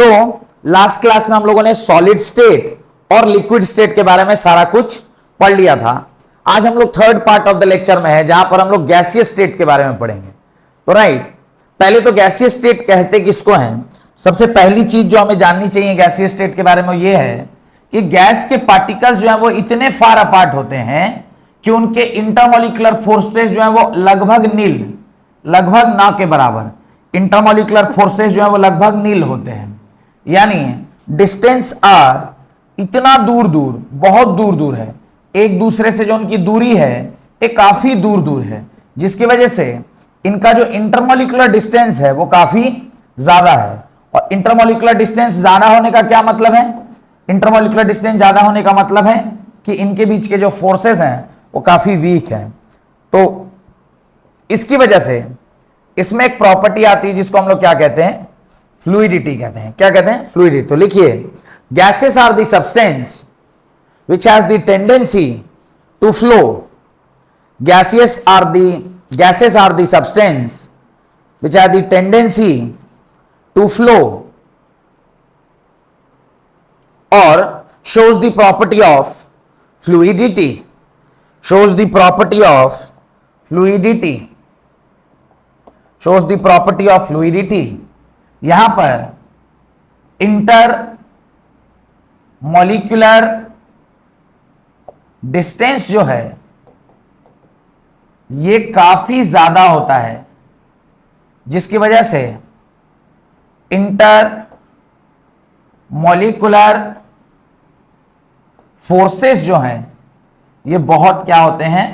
तो last class में हम लोगों ने सॉलिड स्टेट और लिक्विड स्टेट के बारे में सारा कुछ पढ़ लिया था। आज हम लोग third part of the lecture में है, जहां पर हम लोग गैसीय स्टेट के बारे में पढ़ेंगे। तो राइट, पहले तो गैसीय स्टेट कहते किसको हैं? सबसे पहली चीज जो हमें जाननी चाहिए गैसीय स्टेट के बारे में ये है कि गैस के पार्टिकल्स जो है वो इतने फार अपार्ट होते हैं कि उनके इंटरमोलिकुलर फोर्सेस जो है वो लगभग नील, लगभग ना के बराबर, इंटरमोलिकुलर फोर्सेस जो है वो लगभग नील होते हैं। यानी डिस्टेंस आर इतना दूर दूर, बहुत दूर दूर है, एक दूसरे से जो उनकी दूरी है ये काफी दूर दूर है, जिसकी वजह से इनका जो इंटरमोलिकुलर डिस्टेंस है वो काफी ज्यादा है। और इंटरमोलिकुलर डिस्टेंस ज्यादा होने का क्या मतलब है? इंटरमोलिकुलर डिस्टेंस ज्यादा होने का मतलब है कि इनके बीच के जो फोर्सेस हैं वो काफी वीक हैं। तो इसकी वजह से इसमें एक प्रॉपर्टी आती है जिसको हम लोग क्या कहते हैं? फ्लूइडिटी कहते हैं। क्या कहते हैं? फ्लूइडिटी। तो लिखिए, gases are the substance which has the tendency to flow. Gases are the substance which have the tendency to flow or shows the property of fluidity. Shows the property of fluidity. Shows the property of fluidity. यहां पर inter molecular distance जो है ये काफी ज्यादा होता है, जिसकी वजह से इंटर मॉलिक्यूलर फोर्सेस जो हैं ये बहुत क्या होते हैं?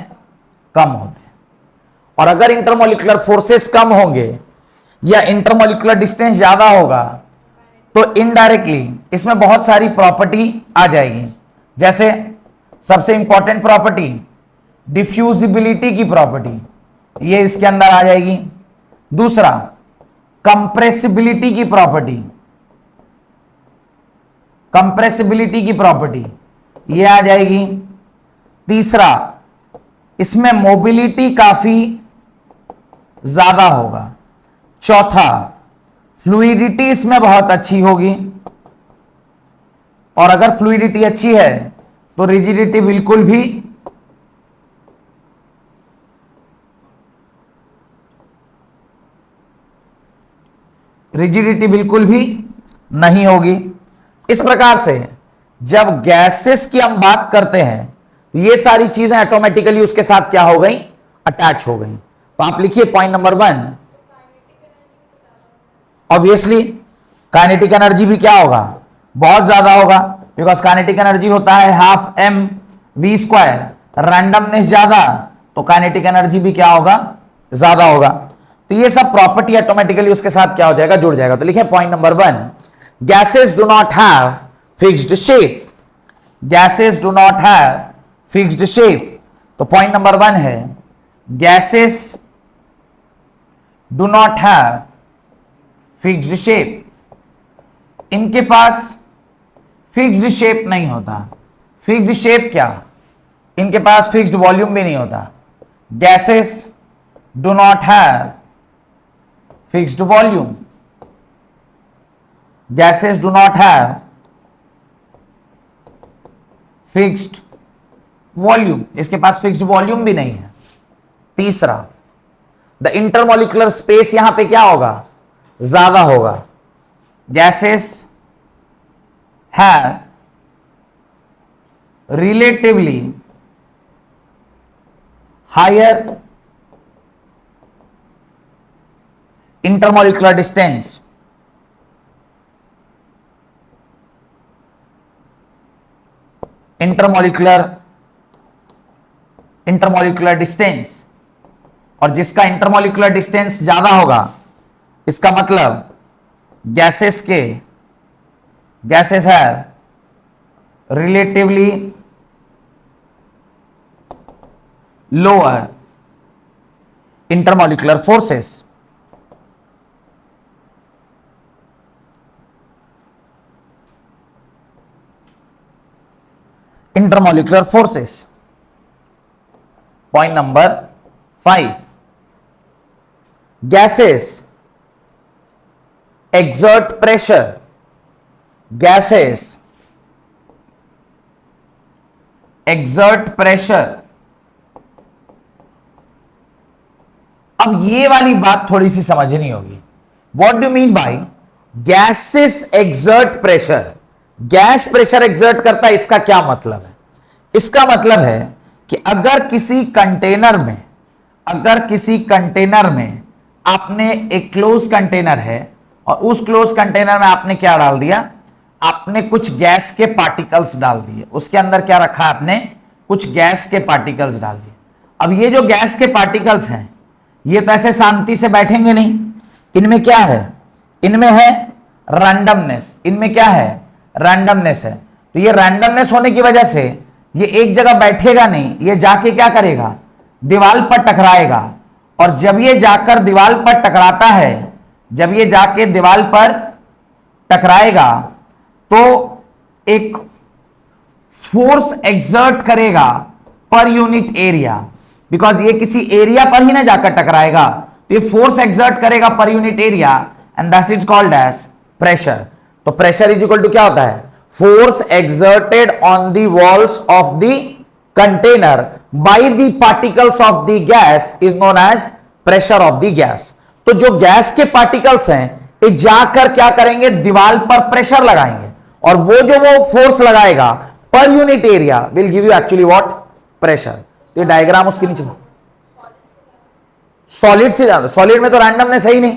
कम होते हैं। और अगर इंटरमॉलिक्यूलर फोर्सेस कम होंगे या इंटरमॉलिक्यूलर डिस्टेंस ज्यादा होगा तो इनडायरेक्टली इसमें बहुत सारी प्रॉपर्टी आ जाएगी। जैसे सबसे इंपॉर्टेंट प्रॉपर्टी डिफ्यूजिबिलिटी की प्रॉपर्टी, ये इसके अंदर आ जाएगी। दूसरा कंप्रेसिबिलिटी की प्रॉपर्टी, कंप्रेसिबिलिटी की प्रॉपर्टी ये आ जाएगी। तीसरा इसमें मोबिलिटी काफी ज्यादा होगा। चौथा फ्लूइडिटी इसमें बहुत अच्छी होगी, और अगर फ्लूइडिटी अच्छी है तो रिजिडिटी बिल्कुल भी नहीं होगी। इस प्रकार से जब गैसेस की हम बात करते हैं तो ये सारी चीजें ऑटोमेटिकली उसके साथ क्या हो गई? अटैच हो गई। तो आप लिखिए point number 1, obviously kinetic energy भी क्या होगा? बहुत ज्यादा होगा, बिकॉज काइनेटिक एनर्जी होता है half M V square, randomness ज्यादा तो काइनेटिक एनर्जी भी क्या होगा? ज्यादा होगा। तो ये सब प्रॉपर्टी ऑटोमेटिकली उसके साथ क्या हो जाएगा? जुड़ जाएगा। तो लिखिए point number 1, gases do not have fixed shape. Gases do not have fixed shape. तो पॉइंट नंबर 1 है gases do not have fixed shape. इनके पास फिक्स्ड शेप नहीं होता। फिक्स्ड शेप क्या? इनके पास फिक्स्ड वॉल्यूम भी नहीं होता। Gases do not have fixed volume. Gases do not have fixed volume, इसके पास फिक्स्ड वॉल्यूम भी नहीं है। तीसरा, द इंटरमॉलिक्यूलर स्पेस यहां पे क्या होगा? ज्यादा होगा। Gases have relatively higher intermolecular distance. intermolecular distance, और जिसका इंटरमोलिकुलर डिस्टेंस ज्यादा होगा इसका मतलब gases have relatively lower intermolecular forces. Intermolecular forces. Point number 5, gases exert pressure gases exert pressure। अब ये वाली बात थोड़ी सी समझनी होगी। What do mean bye gases exert pressure? Gas pressure exert करता है, इसका क्या मतलब है? इसका मतलब है कि अगर किसी कंटेनर में आपने एक क्लोज कंटेनर है और उस क्लोज कंटेनर में आपने क्या डाल दिया? आपने कुछ गैस के पार्टिकल्स डाल दिए। उसके अंदर क्या रखा है आपने? कुछ गैस के पार्टिकल्स डाल दिए। अब ये जो गैस के पार्टिकल्स हैं ये तो ऐसे शांति से बैठेंगे नहीं। इनमें क्या है? इनमें है रैंडमनेस। इनमें क्या है? रैंडमनेस है। तो ये रैंडमनेस होने की वजह से ये एक जगह बैठेगा नहीं, ये जाके क्या करेगा? दीवार पर टकराएगा। और जब ये जाकर दीवार पर टकराता है, जब ये जाके दीवार पर टकराएगा तो एक फोर्स एक्सर्ट करेगा पर यूनिट एरिया। बिकॉज ये किसी एरिया पर ही ना जाकर टकराएगा, तो ये फोर्स एक्सर्ट करेगा पर unit area, and that is called as pressure. तो प्रेशर इज इक्वल टू क्या होता है? Force exerted on the walls of the container by the particles of the gas is known as pressure of the gas. तो जो gas के particles हैं ये जाकर क्या करेंगे? दीवार पर प्रेशर लगाएंगे, और वो फोर्स लगाएगा पर unit area will give you actually what? Pressure. ये डायग्राम उसके नीचे। सॉलिड से ज्यादा, सॉलिड में तो रैंडमनेस है ही नहीं,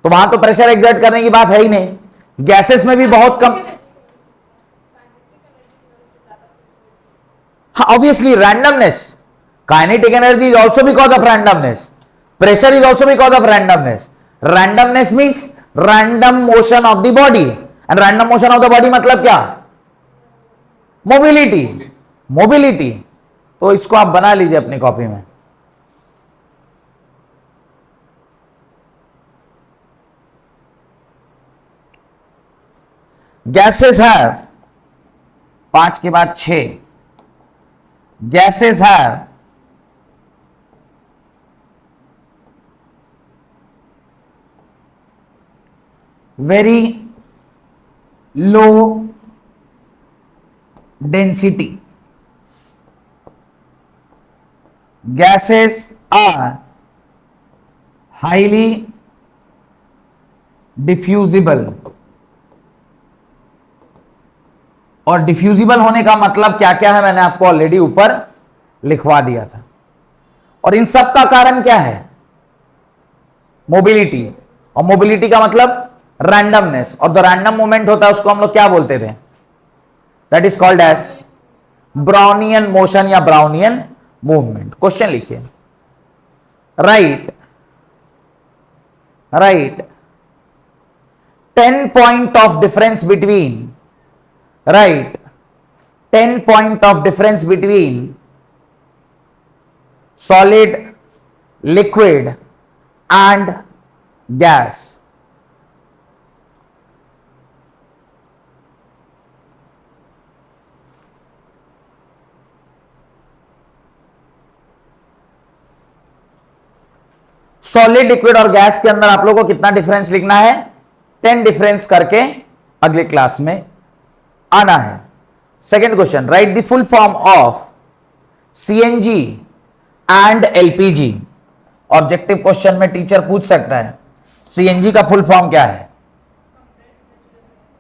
तो वहां तो प्रेशर एक्सर्ट करने की बात है ही नहीं। गैसेस में भी बहुत कम। हाँ, obviously randomness, kinetic energy is also because of randomness, pressure is also because of randomness. Randomness means random motion of the body, and random motion of the body मतलब क्या? मोबिलिटी। तो इसको आप बना लीजिए अपनी कॉपी में। गैसेस हैव, 5 के बाद 6, gases have very low density. Gases are highly diffusible. और डिफ्यूजिबल होने का मतलब क्या क्या है मैंने आपको ऑलरेडी ऊपर लिखवा दिया था। और इन सब का कारण क्या है? मोबिलिटी। और मोबिलिटी का मतलब रैंडमनेस, और जो रैंडम मूवमेंट होता है उसको हम लोग क्या बोलते थे? That is called as Brownian motion या ब्राउनियन मूवमेंट। क्वेश्चन लिखिए। Write 10 point of difference between, write 10 point of difference between solid, liquid and gas. Solid, liquid और गैस के अंदर आप लोगों को कितना डिफरेंस लिखना है? 10 डिफरेंस करके अगले क्लास में आना है। Second question, right the full form of CNG and LPG. Objective question में टीचर पूछ सकता है सीएनजी का फुल फॉर्म क्या है?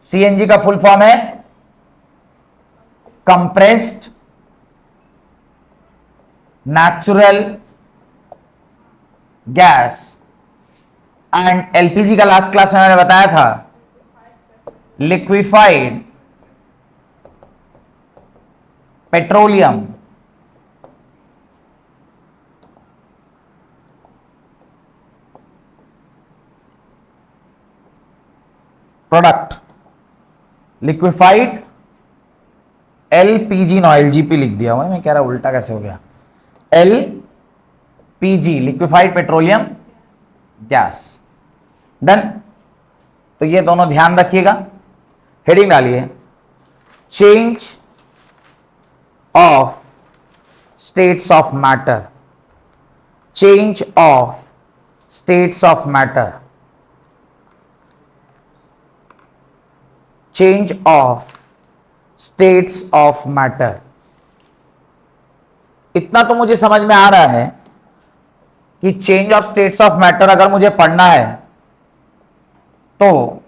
सीएनजी का फुल फॉर्म है compressed natural gas, and LPG का लास्ट क्लास में मैंने बताया था liquefied petroleum product. Liquefied LPG, no LGP लिख दिया हुआ है, मैं कह रहा उल्टा कैसे हो गया? LPG, liquefied petroleum gas. Done. तो ये दोनों ध्यान रखिएगा। हेडिंग डालिए, change of states of matter, change of states of matter change of states of matter. इतना तो मुझे समझ में आ रहा है कि change of states of matter अगर मुझे पढ़ना है तो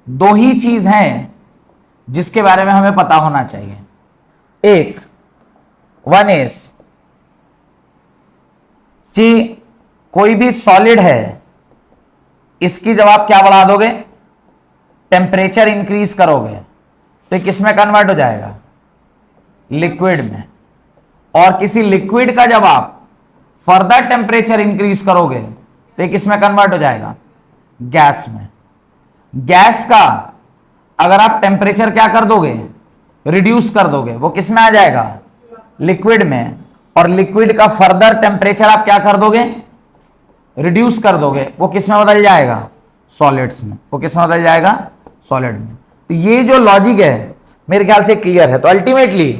दो ही चीज हैं जिसके बारे में हमें पता होना चाहिए। एक वन इज कि कोई भी सॉलिड है, इसकी जब आप क्या बढ़ा दोगे, टेम्परेचर इंक्रीज करोगे तो किस में कन्वर्ट हो जाएगा, लिक्विड में। और किसी लिक्विड का जब आप फर्दर टेम्परेचर इंक्रीज करोगे तो किस में कन्वर्ट हो जाएगा, गैस में। गैस का अगर आप टेम्परेचर क्या कर दोगे, रिड्यूस कर दोगे, वो किस में आ जाएगा, लिक्विड में। और लिक्विड का फर्दर टेम्परेचर आप क्या कर दोगे, रिड्यूस कर दोगे, वो किस में बदल जाएगा, सॉलिड्स में। वो किस में बदल जाएगा, सॉलिड में। तो ये जो लॉजिक है मेरे ख्याल से क्लियर है। तो अल्टीमेटली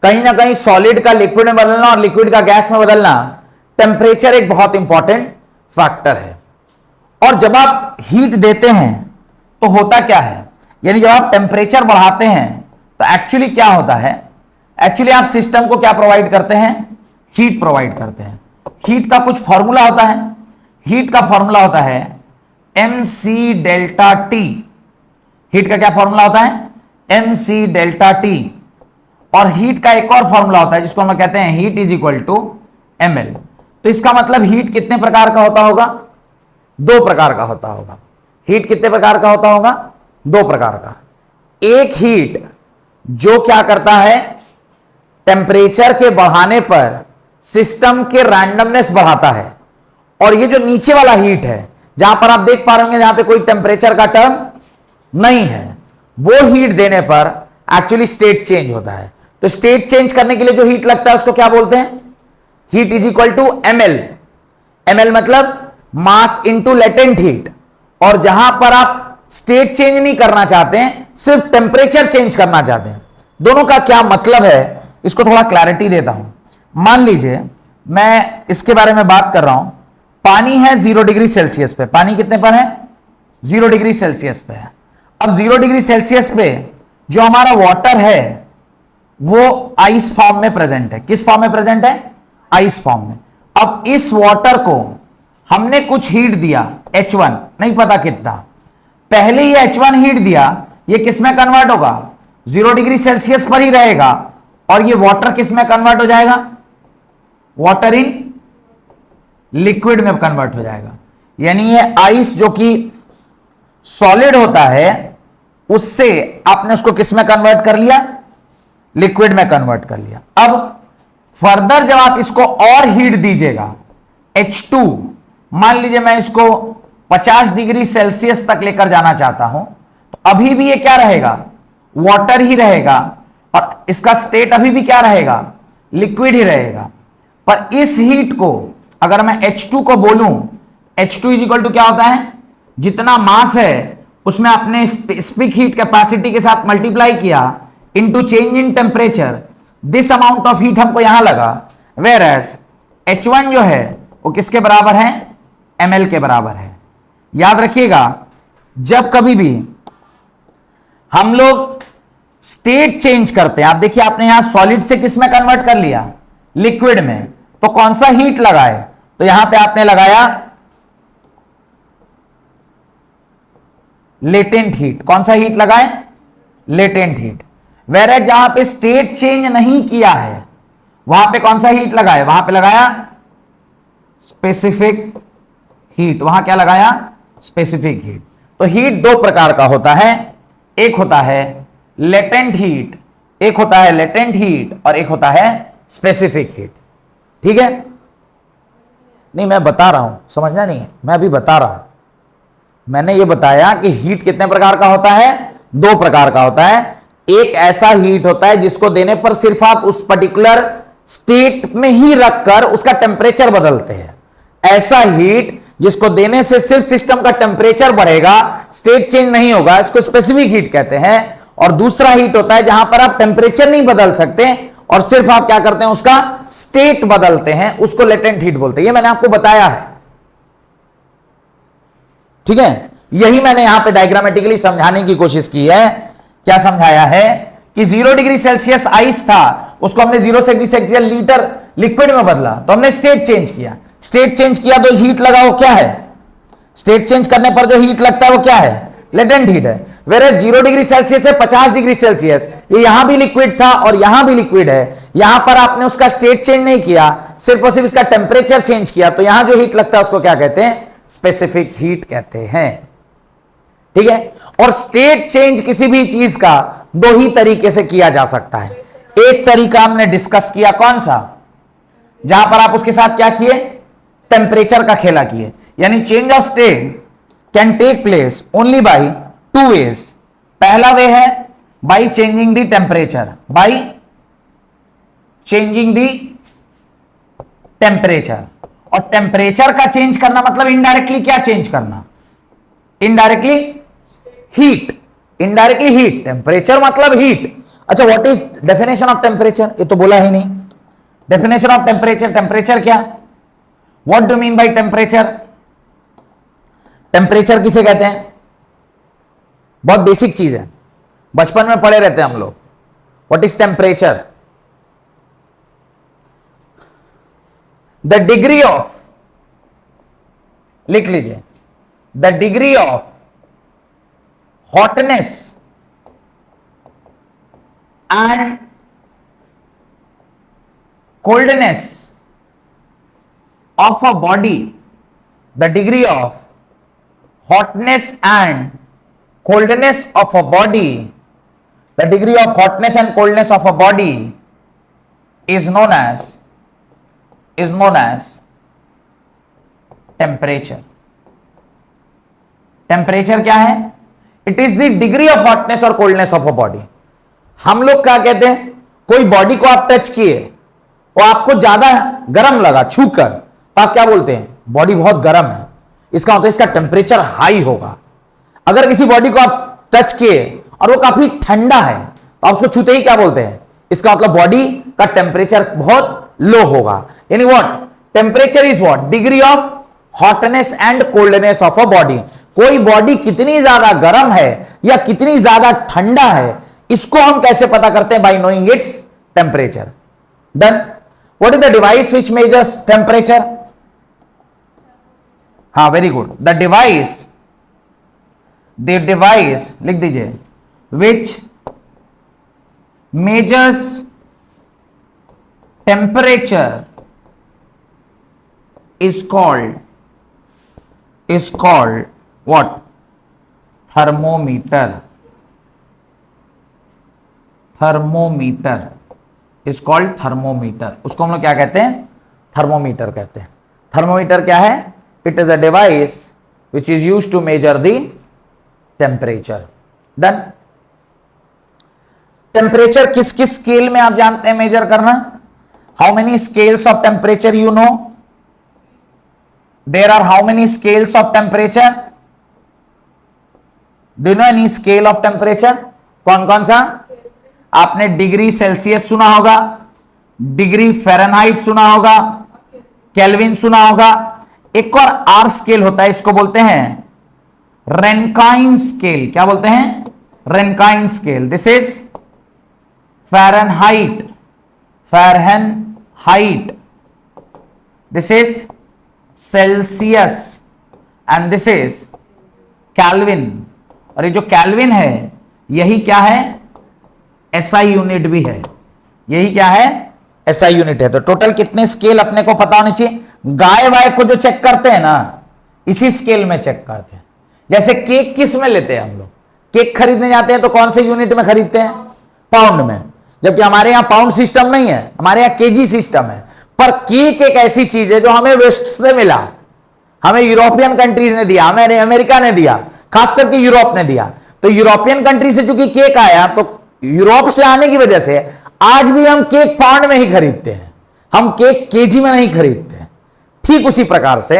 कहीं ना कहीं सॉलिड का लिक्विड में बदलना और लिक्विड का गैस में बदलना, टेम्परेचर एक बहुत इंपॉर्टेंट फैक्टर है। और जब आप हीट देते हैं तो होता क्या है, यानी जब आप टेम्परेचर बढ़ाते हैं तो एक्चुअली क्या होता है, एक्चुअली आप सिस्टम को क्या प्रोवाइड करते हैं, हीट प्रोवाइड करते हैं। हीट का कुछ फॉर्मूला होता है, हीट का फॉर्मूला होता है mc डेल्टा टी। हीट का क्या फॉर्मूला होता है, mc डेल्टा टी। और हीट का एक और फॉर्मूला होता है जिसको हम कहते हैं heat is equal to ml। तो इसका मतलब हीट कितने प्रकार का होता होगा, दो प्रकार का होता होगा। हीट कितने प्रकार का होता होगा, दो प्रकार का। एक हीट जो क्या करता है, टेम्परेचर के बढ़ाने पर सिस्टम के रैंडमनेस बढ़ाता है। और ये जो नीचे वाला हीट है, जहां पर आप देख पा रहे होंगे जहां पे कोई टेम्परेचर का टर्म नहीं है, वो हीट देने पर एक्चुअली स्टेट चेंज होता है। तो स्टेट चेंज करने के लिए जो हीट लगता है उसको क्या बोलते हैं, heat is equal to ml। ml मतलब मास इंटू लेटेंट हीट। और जहां पर आप स्टेट चेंज नहीं करना चाहते हैं, सिर्फ टेम्परेचर चेंज करना चाहते हैं। दोनों का क्या मतलब है, इसको थोड़ा क्लैरिटी देता हूं। मान लीजिए मैं इसके बारे में बात कर रहा हूं, पानी है 0 डिग्री सेल्सियस पे। पानी कितने पर है, 0 डिग्री सेल्सियस पे है। अब 0 डिग्री सेल्सियस पे जो हमारा वाटर है वो आइस फॉर्म में प्रेजेंट है। किस फॉर्म में प्रेजेंट है, आइस फॉर्म में। अब इस वाटर को हमने कुछ हीट दिया H1, नहीं पता कितना। पहले ही H1 हीट दिया, ये किस में कन्वर्ट होगा, 0 डिग्री सेल्सियस पर ही रहेगा। और ये वाटर किस में कन्वर्ट हो जाएगा, वाटर इन लिक्विड में कन्वर्ट हो जाएगा। यानी ये आइस जो कि सॉलिड होता है, उससे आपने उसको किस में कन्वर्ट कर लिया, लिक्विड में कन्वर्ट कर लिया। अब फर्दर जब आप इसको और हीट दीजिएगा, H2, मान लीजिए मैं इसको 50 डिग्री सेल्सियस तक लेकर जाना चाहता हूं, तो अभी भी ये क्या रहेगा, वाटर ही रहेगा। और इसका स्टेट अभी भी क्या रहेगा, लिक्विड ही रहेगा। पर इस हीट को अगर मैं H2 को बोलूं, H2 इज इक्वल टू क्या होता है, जितना मास है उसमें अपने स्पेसिफिक हीट कैपेसिटी के साथ मल्टीप्लाई किया into change in temperature, this amount of heat हमको यहां लगा। वेयर एज H1 जो है वो किसके बराबर है, ml के बराबर है। याद रखिएगा, जब कभी भी हम लोग स्टेट चेंज करते हैं, आप देखिए आपने यहां सॉलिड से किस में कन्वर्ट कर लिया, लिक्विड में, तो कौन सा हीट लगाए, तो यहां पे आपने लगाया लेटेंट हीट। कौन सा हीट लगाए, लेटेंट हीट। वेयर जहां पे स्टेट चेंज नहीं किया है वहां पे कौन सा हीट लगाए, वहां पे लगाया स्पेसिफिक हीट। वहां क्या लगाया, स्पेसिफिक हीट। तो हीट दो प्रकार का होता है, एक होता है लेटेंट हीट, एक होता है लेटेंट हीट और एक होता है स्पेसिफिक हीट। ठीक है, नहीं मैं बता रहा हूं, समझना नहीं है, मैं अभी बता रहा हूं। मैंने ये बताया कि हीट कितने प्रकार का होता है, दो प्रकार का होता है। एक ऐसा हीट होता है जिसको देने पर सिर्फ आप उस पर्टिकुलर स्टेट में ही रखकर उसका टेम्परेचर बदलते हैं। ऐसा हीट जिसको देने से सिर्फ सिस्टम का टेम्परेचर बढ़ेगा, स्टेट चेंज नहीं होगा, इसको स्पेसिफिक हीट कहते हैं। और दूसरा हीट होता है जहां पर आप टेम्परेचर नहीं बदल सकते और सिर्फ आप क्या करते हैं, उसका स्टेट बदलते हैं, उसको लेटेंट हीट बोलते हैं। ये मैंने आपको बताया है। ठीक है, यही मैंने यहां पे डायग्रामेटिकली समझाने की कोशिश की है। क्या समझाया है कि 0 डिग्री सेल्सियस आइस था, उसको हमने 0 डिग्री सेल्सियस लीटर लिक्विड में बदला, तो हमने स्टेट चेंज किया। स्टेट चेंज किया तो हीट लगा, वो क्या है? स्टेट चेंज करने पर जो हीट लगता है वो क्या है? लेटेंट हीट है। वेरे 0 डिग्री सेल्सियस से 50 डिग्री सेल्सियस, ये यहां भी लिक्विड था और यहां भी लिक्विड है। यहां पर आपने उसका स्टेट चेंज नहीं किया, सिर्फ और सिर्फ इसका टेम्परेचर चेंज किया, तो यहां जो हीट लगता है उसको क्या कहते हैं? स्पेसिफिक हीट कहते हैं। ठीक है, और स्टेट चेंज किसी भी चीज का दो ही तरीके से किया जा सकता है। एक तरीका हमने डिस्कस किया, कौन सा? जहां पर आप उसके साथ क्या किए? टेम्परेचर का खेला किए। यानी change of state can take place only by 2 ways. पहला वे है by changing the temperature, by changing the temperature. और टेम्परेचर का चेंज करना मतलब इनडायरेक्टली क्या चेंज करना? Indirectly heat. Indirectly heat, temperature मतलब हीट। अच्छा, what is definition of temperature? ये तो बोला ही नहीं। डेफिनेशन ऑफ टेम्परेचर, टेम्परेचर क्या? What do mean by temperature? Temperature किसे कहते हैं? बहुत बेसिक चीज है, बचपन में पढ़े रहते हैं हम लोग। What is temperature? The degree of, लिख लीजिए, the degree of hotness and coldness of a body, the degree of hotness and coldness of a body, the degree of hotness and coldness of a body is known as temperature. Temperature क्या है? It is the degree of hotness or coldness of a body. हम लोग क्या कहते हैं? कोई body को आप टच किए और आपको ज्यादा गर्म लगा छूकर, तो आप क्या बोलते हैं? बॉडी बहुत गर्म है। इसका मतलब इसका टेम्परेचर हाई होगा। अगर किसी बॉडी को आप टच किए और वो काफी ठंडा है, तो आप उसको छूते ही क्या बोलते हैं? इसका मतलब बॉडी का टेम्परेचर बहुत लो होगा। यानी what? Temperature is what? Degree of hotness and coldness of a body. कोई बॉडी कितनी ज्यादा गर्म है या कितनी ज्यादा ठंडा है, इसको हम कैसे पता करते हैं? Bye knowing its temperature. Done. What is the device which measures temperature? हाँ, वेरी गुड। द डिवाइस लिख दीजिए, विच measures temperature is called what? Thermometer. Thermometer is called thermometer. उसको हम लोग क्या कहते हैं? थर्मोमीटर कहते हैं। थर्मोमीटर क्या है? It is a device which is used to measure the temperature. Done. Temperature किस किस स्केल में आप जानते हैं मेजर करना? How many scales of temperature you know? There are how many scales of temperature? Do you know any scale of temperature? कौन कौन सा? आपने डिग्री सेल्सियस सुना होगा, डिग्री फ़ारेनहाइट सुना होगा, केल्विन सुना होगा। एक और आर स्केल होता है, इसको बोलते हैं रेनकाइन स्केल। क्या बोलते हैं? Rankine scale. This is Fahrenheit, Fahrenheit. This is Celsius and this is Kelvin. और ये जो कैल्विन है, यही क्या है? एसआई यूनिट भी है। यही क्या है? एसआई यूनिट है। तो टोटल कितने स्केल अपने को पता होने चाहिए? गाय वाय को जो चेक करते हैं ना, इसी स्केल में चेक करते हैं। जैसे केक किस में लेते हैं हम लोग? केक खरीदने जाते हैं तो कौन से यूनिट में खरीदते हैं? पाउंड में। जबकि हमारे यहां पाउंड सिस्टम नहीं है, हमारे यहां केजी सिस्टम है। पर केक एक ऐसी चीज है जो हमें वेस्ट से मिला, हमें यूरोपियन कंट्रीज ने दिया, हमें अमेरिका ने दिया, खास करके यूरोप ने दिया। तो यूरोपियन कंट्री से चूंकि केक आया, तो यूरोप से आने की वजह से आज भी हम केक पाउंड में ही खरीदते हैं, हम केक केजी में नहीं खरीदते। ठीक उसी प्रकार से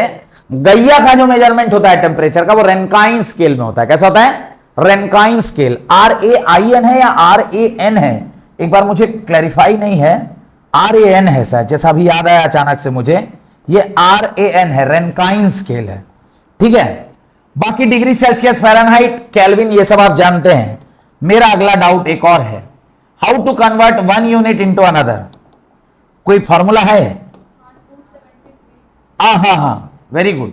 गैया का जो मेजरमेंट होता है टेम्परेचर का, वो रेनकाइन स्केल में होता है। कैसा होता है? रेनकाइन स्केल। RAIN है या RAN है? एक बार मुझे क्लैरिफाई नहीं है। RAN है शायद, जैसा अभी याद आया अचानक से मुझे। ये RAN है, रेनकाइन स्केल है। ठीक है। बाकी डिग्री सेल्सियस, फ़ारेनहाइट, केल्विन ये सब आप जानते हैं। मेरा अगला डाउट एक और है, how to convert one unit into another. कोई फॉर्मूला है? हाँ, वेरी गुड।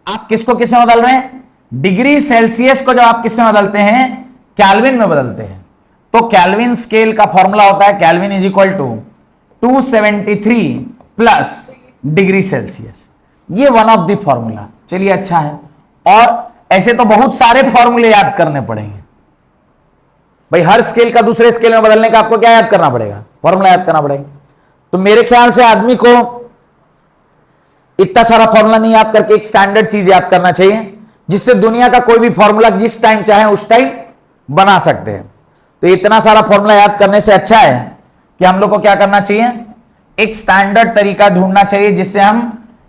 आप किसको किस में बदल रहे हैं? डिग्री सेल्सियस को जब आप किस में बदलते हैं? केल्विन में बदलते हैं। तो केल्विन स्केल का फॉर्मूला होता है Kelvin is equal to 273 plus degree Celsius. ये वन ऑफ द फॉर्मूला। चलिए अच्छा है। और ऐसे तो बहुत सारे फॉर्मूले याद करने पड़ेंगे भाई। हर स्केल का दूसरे स्केल में बदलने का आपको क्या याद करना पड़ेगा? फॉर्मूला याद करना पड़ेगा। तो मेरे ख्याल से आदमी को इतना सारा फॉर्मूला नहीं याद करके एक स्टैंडर्ड चीज याद करना चाहिए, जिससे दुनिया का कोई भी फॉर्मूला जिस टाइम चाहे उस टाइम बना सकते हैं। तो इतना सारा फॉर्मूला याद करने से अच्छा है कि हम लोग को क्या करना चाहिए, एक स्टैंडर्ड तरीका ढूंढना चाहिए जिससे हम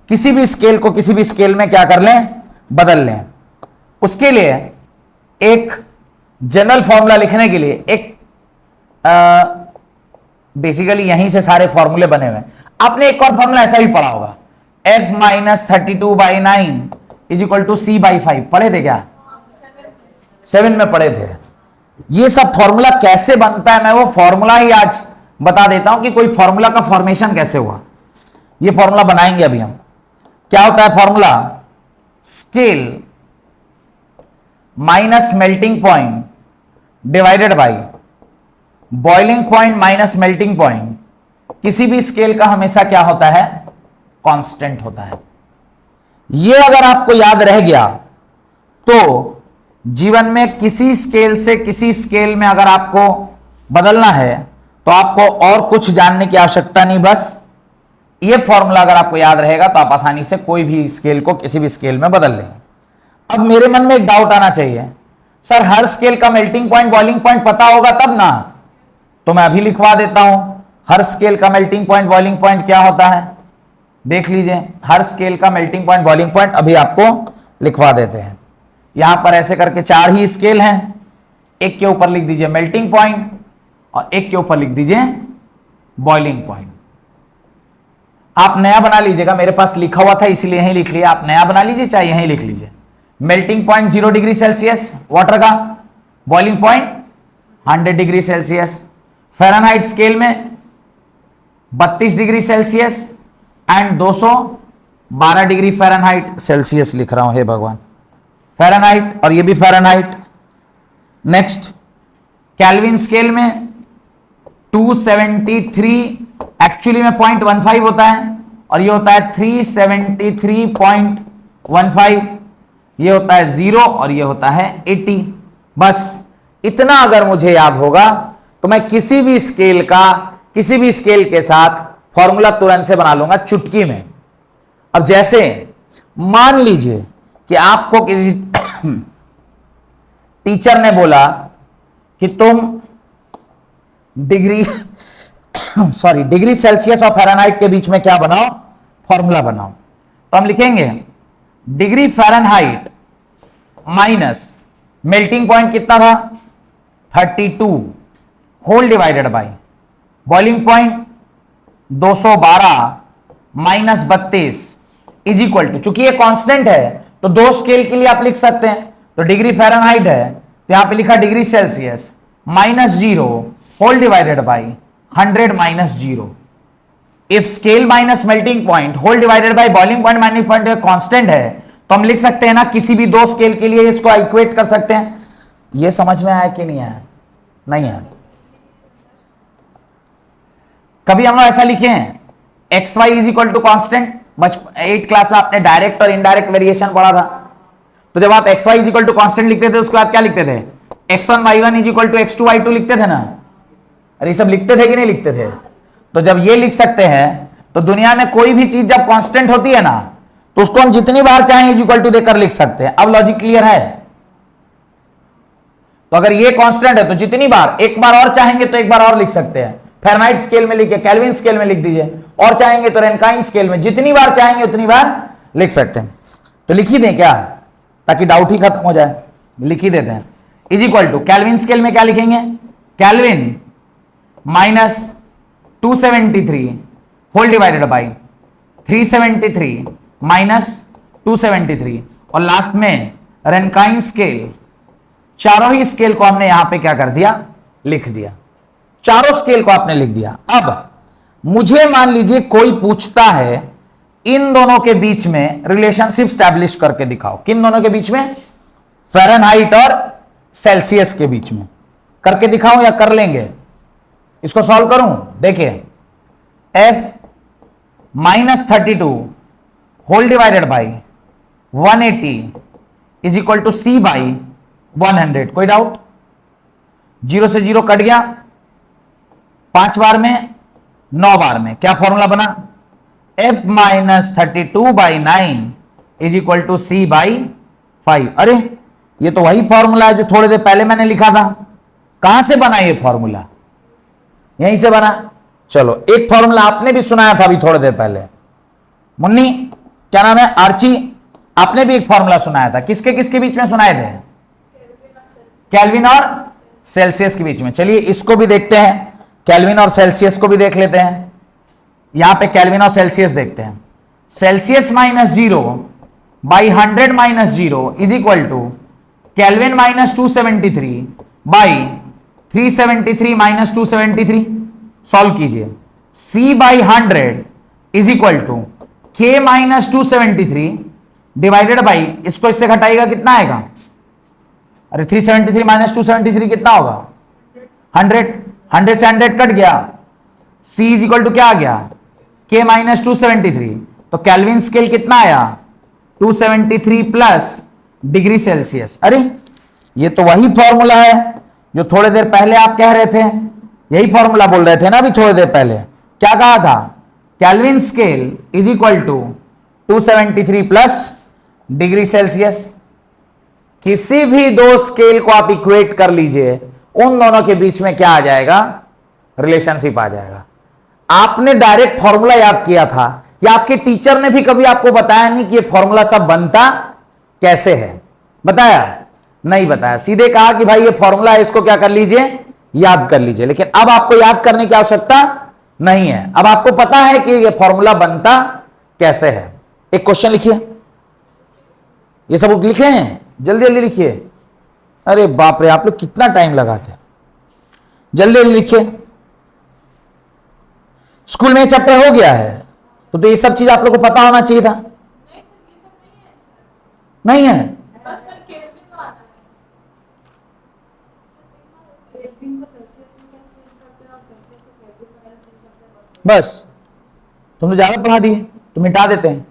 किसी भी स्केल को किसी भी स्केल में क्या कर लें, बदल लें। उसके लिए एक जनरल फॉर्मूला लिखने के लिए एक बेसिकली यहीं से सारे फॉर्मूले बने हुए हैं। आपने एक और फॉर्मूला ऐसा भी पढ़ा होगा, f minus 32/9 is equal to c by 5। पढ़े थे क्या? 7 में पढ़े थे। ये सब फॉर्मूला कैसे बनता है मैं वो फॉर्मूला ही आज बता देता हूं कि कोई फॉर्मूला का फॉर्मेशन कैसे हुआ। ये फॉर्मूला बनाएंगे अभी हम। क्या होता है formula? Scale minus melting point divided by boiling point minus melting point. किसी भी स्केल का हमेशा क्या होता है? कांस्टेंट होता है। यह अगर आपको याद रह गया तो जीवन में किसी स्केल से किसी स्केल में अगर आपको बदलना है तो आपको और कुछ जानने की आवश्यकता नहीं, बस यह फॉर्मूला अगर आपको याद रहेगा तो आप आसानी से कोई भी स्केल को किसी भी स्केल में बदल लेंगे। अब मेरे मन में एक डाउट आना चाहिए, सर हर स्केल का मेल्टिंग पॉइंट बॉइलिंग पॉइंट पता होगा तब ना। तो मैं अभी लिखवा देता हूं, हर स्केल का मेल्टिंग पॉइंट बॉइलिंग पॉइंट क्या होता है देख लीजिए। हर स्केल का मेल्टिंग पॉइंट बॉइलिंग पॉइंट अभी आपको लिखवा देते हैं। यहां पर ऐसे करके 4 ही स्केल हैं। एक के ऊपर लिख दीजिए मेल्टिंग पॉइंट और एक के ऊपर लिख दीजिए बॉइलिंग पॉइंट। आप नया बना लीजिएगा, मेरे पास लिखा हुआ था इसलिए यहीं लिख लिया। आप नया बना लीजिए चाहे यहीं लिख लीजिए। Melting point 0 degree Celsius water का, boiling point 100 degree Celsius. Fahrenheit scale में 32 degree Celsius and 212 degree Fahrenheit. Celsius लिख रहा हूं, हे भगवान, फ़ारेनहाइट और ये भी फ़ारेनहाइट। नेक्स्ट केल्विन स्केल में 273 एक्चुअली में 0.15 होता है और ये होता है 373.15। ये होता है 0 और ये होता है 80। बस इतना अगर मुझे याद होगा तो मैं किसी भी स्केल के साथ फॉर्मूला तुरंत से बना लूंगा चुटकी में। अब जैसे मान लीजिए कि आपको किसी टीचर ने बोला कि तुम डिग्री सेल्सियस और फ़ारेनहाइट के बीच में क्या बनाओ, फॉर्मूला बनाओ। तो हम लिखेंगे degree Fahrenheit minus melting point कितना था 32 whole divided by boiling point 212 minus 32 is equal to, चूंकि ये कांस्टेंट है तो 2 स्केल के लिए आप लिख सकते हैं। तो डिग्री फ़ारेनहाइट है तो यहां पे लिखा degree Celsius minus 0 whole divided by 100 minus 0। If scale minus melting point whole divided by boiling point minus point constant है तो हम लिख सकते हैं ना किसी भी 2 स्केल के लिए इसको इक्वेट कर सकते हैं। ये समझ में आया कि नहीं आया? नहीं है। कभी हम लोग ऐसा लिखे हैं X Y is equal to constant? 8th class में आपने डायरेक्ट और इनडायरेक्ट वेरिएशन पढ़ा था। तो जब आप X Y is equal to constant लिखते थे उसके बाद क्या लिखते थे? x1 y1 is equal to x2 y2 लिखते थे ना। अरे ये सब लिखते थे कि नहीं लिखते थे? तो जब ये लिख सकते हैं तो दुनिया में कोई भी चीज जब कांस्टेंट होती है ना तो उसको हम जितनी बार चाहें इज इक्वल टू देकर लिख सकते हैं। अब लॉजिक क्लियर है? तो अगर ये कांस्टेंट है तो जितनी बार, एक बार और चाहेंगे तो एक बार और लिख सकते हैं। फ़ारेनहाइट स्केल में लिखे, केल्विन स्केल में लिख दीजिए, और चाहेंगे तो रैनकाइन स्केल में, जितनी बार चाहेंगे उतनी बार लिख सकते हैं। तो लिख ही दें क्या, ताकि डाउट ही खत्म हो जाए। लिख ही देते हैं। Is equal to Kelvin scale में क्या लिखेंगे? Kelvin minus 273 whole divided by 373 minus 273 और लास्ट में रेनकाइन स्केल, चारों ही स्केल को हमने यहां पे क्या कर दिया, लिख दिया। चारों स्केल को आपने लिख दिया। अब मुझे मान लीजिए कोई पूछता है इन दोनों के बीच में रिलेशनशिप स्टैब्लिश करके दिखाओ। किन दोनों के बीच में? फ़ारेनहाइट और सेल्सियस के बीच में करके दिखाऊं या कर लेंगे? इसको सॉल्व करूं? देखिए, f -32 whole divided by 180 is equal to c by 100। कोई डाउट? 0 से 0 कट गया, 5 बार में, 9 बार में, क्या फॉर्मूला बना? f -32 by 9 is equal to c by 5। अरे ये तो वही फॉर्मूला है जो थोड़ी देर पहले मैंने लिखा था। कहां से बना ये फॉर्मूला? यहीं से बना। चलो, एक फॉर्मूला आपने भी सुनाया था अभी थोड़ी देर पहले। मुन्नी, क्या नाम है, आर्ची, आपने भी एक फॉर्मूला सुनाया था। किसके किसके बीच में सुनाए थे? केल्विन और सेल्सियस के बीच में। चलिए इसको भी देखते हैं, केल्विन और सेल्सियस को भी देख लेते हैं। यहां पे केल्विन और सेल्सियस देखते हैं। Celsius -0 by 100 -0 is equal to Kelvin -273 by 373 -273। Solve कीजिए। c by 100 is equal to k -273 divided by, इसको इससे घटाइएगा कितना आएगा? अरे 373 -273 कितना होगा? 100। 100 से 100 कट गया। c इज इक्वल टू क्या आ गया? k -273। तो केल्विन स्केल कितना आया? 273 प्लस डिग्री सेल्सियस। अरे ये तो वही फॉर्मूला है जो थोड़ी देर पहले आप कह रहे थे। यही फॉर्मूला बोल रहे थे ना अभी थोड़ी देर पहले। क्या कहा था? Kelvin scale is equal to 273 plus degree Celsius. किसी भी दो स्केल को आप इक्वेट कर लीजिए, उन दोनों के बीच में क्या आ जाएगा? रिलेशनशिप आ जाएगा। आपने डायरेक्ट फॉर्मूला याद किया था या आपके टीचर ने भी कभी आपको बताया नहीं कि ये फॉर्मूला सब बनता कैसे है? बताया? नहीं बताया। सीधे कहा कि भाई ये फॉर्मूला है, इसको क्या कर लीजिए, याद कर लीजिए। लेकिन अब आपको याद करने की आवश्यकता नहीं है। अब आपको पता है कि ये फॉर्मूला बनता कैसे है। एक क्वेश्चन लिखिए। ये सब लिखे हैं? जल्दी जल्दी लिखिए। अरे बाप रे, आप लोग कितना टाइम लगाते हैं। जल्दी जल्दी लिखिए। स्कूल में चैप्टर हो गया है तो ये सब चीज आप लोग को पता होना चाहिए था। नहीं है? बस तुमने ज्यादा पढ़ा दिए तो मिटा देते हैं।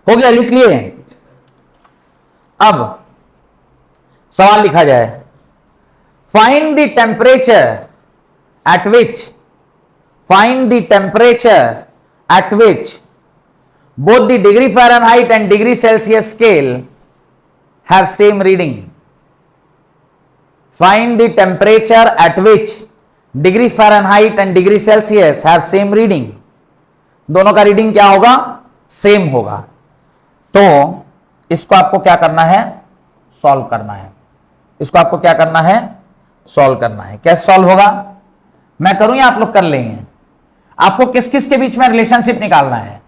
हो गया, लिख लिए। अब सवाल लिखा जाए। Find the temperature at which both the degree Fahrenheit and degree Celsius scale have same reading. Find the temperature at which degree Fahrenheit and degree Celsius have same reading. दोनों का रीडिंग क्या होगा? सेम होगा। तो इसको आपको क्या करना है? सॉल्व करना है। इसको आपको क्या करना है? सॉल्व करना है। कैसे सॉल्व होगा? मैं करूं या आप लोग कर लेंगे? आपको किस किस के बीच में रिलेशनशिप निकालना है?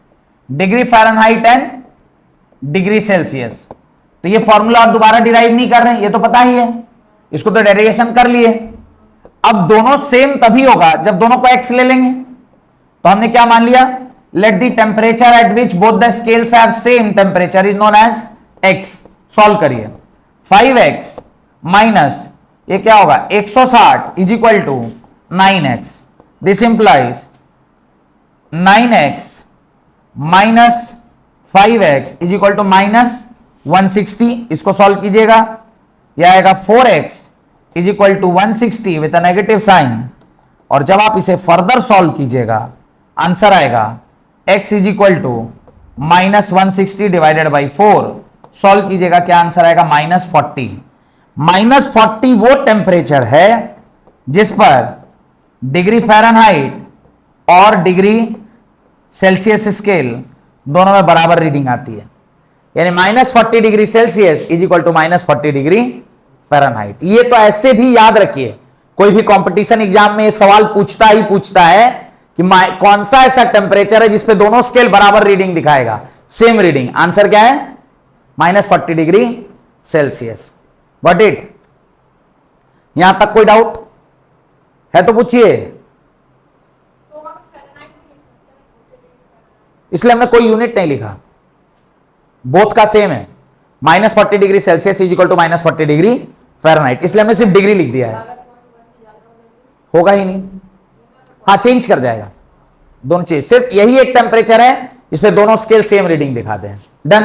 Degree Fahrenheit and degree Celsius. तो ये फॉर्मूला आप दोबारा डिराइव नहीं कर रहे, ये तो पता ही है। इसको तो डेरिवेशन कर लिए। अब दोनों सेम तभी होगा जब दोनों को x ले लेंगे। तो हमने क्या मान लिया? Let the temperature at which both the scales have same temperature is known as x। Solve करिए। 5x माइनस ये क्या होगा? 160 is equal to 9x। This implies 9x minus 5x is equal to -160। इसको सॉल्व कीजिएगा। यह आएगा 4x is equal to 160 with a negative sign. और जब आप इसे फर्दर सॉल्व कीजिएगा, आंसर आएगा x is equal to -160 divided by 4। Solve कीजिएगा, क्या आंसर आएगा? -40। -40 वो टेम्परेचर है जिस पर डिग्री फ़ारेनहाइट और डिग्री सेल्सियस स्केल दोनों में बराबर रीडिंग आती है। यानी -40 degree Celsius is equal to -40 degree Fahrenheit. ये तो ऐसे भी याद रखिए, कोई भी कंपटीशन एग्जाम में ये सवाल पूछता ही पूछता है कि कौन सा ऐसा टेम्परेचर है जिसपे दोनों स्केल बराबर रीडिंग दिखाएगा, सेम रीडिंग। आंसर क्या है? -40 डिग्री सेल्सियस। बट इट, यहां तक कोई डाउट है तो पूछिए। इसलिए हमने कोई यूनिट नहीं लिखा, बोथ का सेम है। -40 degree Celsius is equal to -40 degree Fahrenheit, इसलिए हमने सिर्फ डिग्री लिख दिया है। होगा ही नहीं, हाँ चेंज कर जाएगा दोनों चीज। सिर्फ यही एक टेम्परेचर है जिसपे दोनों स्केल सेम रीडिंग दिखाते हैं। डन।